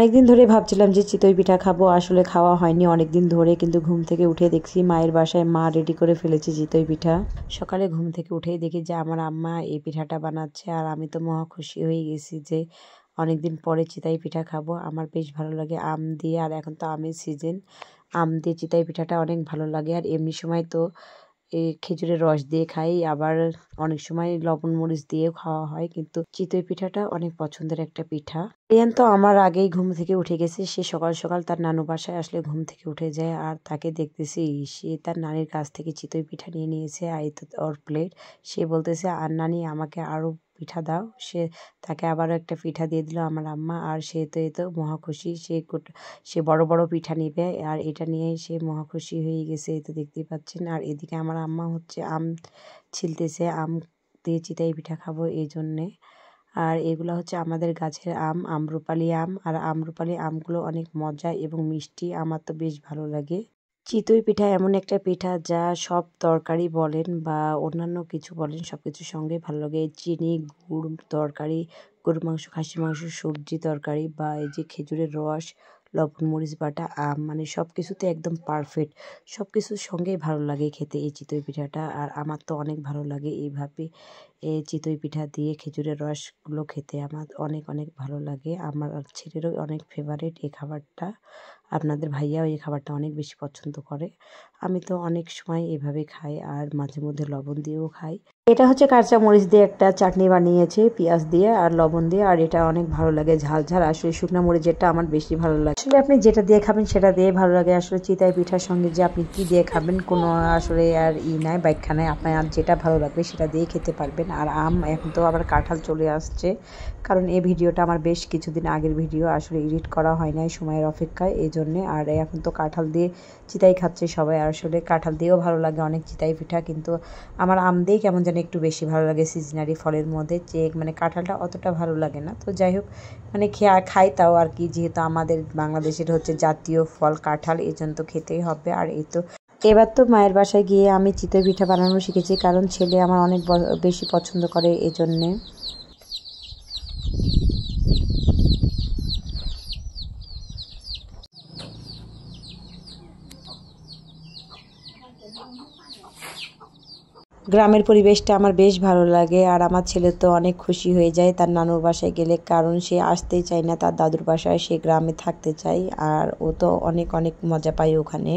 অনেকদিন ধরে ভাবছিলাম যে চিতই পিঠা খাবো, আসলে খাওয়া হয়নি অনেকদিন ধরে। কিন্তু ঘুম থেকে উঠে দেখছি মায়ের বাসায় মা রেডি করে ফেলেছে চিতই পিঠা। সকালে ঘুম থেকে উঠেই দেখি যে আমার আম্মা এই পিঠাটা বানাচ্ছে, আর আমি তো মহা খুশি হয়ে গেছি যে অনেকদিন পরে চিতই পিঠা খাবো। আমার বেশ ভালো লাগে আম দিয়ে, আর এখন তো আমের সিজন, আম দিয়ে চিতই পিঠাটা অনেক ভালো লাগে। আর এমনি সময় তো এই খেজুরের রস দিয়ে খাই, আবার অনেক সময় লবণ মরিচ দিয়েও খাওয়া হয়। কিন্তু চিতই পিঠাটা অনেক পছন্দের একটা পিঠা। রিয়ান তো আমার আগেই ঘুম থেকে উঠে গেছে। সে সকাল সকাল তার নানু বাসায় আসলে ঘুম থেকে উঠে যায়, আর তাকে দেখতেছি সে তার নানির কাছ থেকে চিতই পিঠা নিয়ে নিয়েছে, আর এই তো ওর প্লেট। সে বলতেছে, আর নানি আমাকে আরো পিঠা দাও। তাকে আবারও একটা পিঠা দিয়ে দিল আমার আম্মা, আর সে তো এই তো মহা খুশি। সে বড় বড় পিঠা নিবে, আর এটা নিয়েই সে মহা খুশি হয়ে গেছে, এই তো দেখতেই পাচ্ছেন। আর এদিকে আমার আম্মা হচ্ছে আম ছিলতেছে, আম দিয়ে চিতই পিঠা খাবো এই জন্যে। আর এগুলো হচ্ছে আমাদের গাছের আম, আম্রপালি আম। আর আম্রপালি আমগুলো অনেক মজা এবং মিষ্টি, আমার তো বেশ ভালো লাগে। চিতই পিঠা এমন একটা পিঠা যা সব তরকারি বলেন বা অন্যান্য কিছু বলেন সব কিছুর সঙ্গেই ভালো লাগে। চিনি, গুড় তরকারি, গরুর মাংস, খাসির মাংস, সবজি তরকারি, বা এই যে খেজুরের রস, লবণ মরিচ বাটা, আম, মানে সব কিছুতে একদম পারফেক্ট। সব কিছুর সঙ্গেই ভালো লাগে খেতে এই চিতই পিঠাটা। আর আমার তো অনেক ভালো লাগে এইভাবে এই চিতই পিঠা দিয়ে খেজুরের রসগুলো খেতে, আমার অনেক অনেক ভালো লাগে। আমার ছেলেরও অনেক ফেভারিট এই খাবারটা। আপনাদের ভাইয়াও এই খাবারটা অনেক বেশি পছন্দ করে। আমি তো অনেক সময় এভাবে খাই, আর মাঝে মধ্যে লবণ দিয়েও খাই। এটা হচ্ছে কাঁচা মরিচ দিয়ে একটা চাটনি বানিয়েছে, পেঁয়াজ দিয়ে আর লবণ দিয়ে, আর এটা অনেক ভালো লাগে ঝাল ঝাল। আসলে শুকনো মরিচ যেটা আমার বেশি ভালো লাগে। আসলে আপনি যেটা দিয়ে খাবেন সেটা দিয়ে ভালো লাগে। আসলে চিতই পিঠার সঙ্গে যে আপনি কি দিয়ে খাবেন কোনো আসলে আর নাই, ব্যাখ্যা নাই। আপনার আর যেটা ভালো লাগবে সেটা দিয়ে খেতে পারবেন। আর আম, এখন তো আবার কাঁঠাল চলে আসছে, কারণ এই ভিডিওটা আমার বেশ কিছুদিন আগের ভিডিও, আসলে এডিট করা হয় নাই সময়ের অপেক্ষায় এই জন্যে। আর এখন তো কাঁঠাল দিয়ে চিতই খাচ্ছে সবাই, আসলে কাঁঠাল দিয়েও ভালো লাগে অনেক চিতই পিঠা, কিন্তু আমার আম দিয়ে কেমন যেন একটু বেশি ভালো লাগে সিজনারি ফলের মধ্যে, যে মানে কাঁঠালটা অতটা ভালো লাগে না। তো যাই হোক, মানে খাই তাও আর কি, যেহেতু আমাদের বাংলাদেশের হচ্ছে জাতীয় ফল কাঁঠাল, এই জন্য তো খেতেই হবে। আর এই তো এবার তো মায়ের বাসায় গিয়ে আমি চিতই পিঠা বানানো শিখেছি, কারণ ছেলে আমার অনেক বেশি পছন্দ করে এই জন্যে। গ্রামের পরিবেশটা আমার বেশ ভালো লাগে, আর আমার ছেলে তো অনেক খুশি হয়ে যায় তার নানুর বাসায় গেলে, কারণ সে আসতেই চায় না তার দাদুর বাসায়, সে গ্রামে থাকতে চায়। আর ও তো অনেক অনেক মজা পায় ওখানে।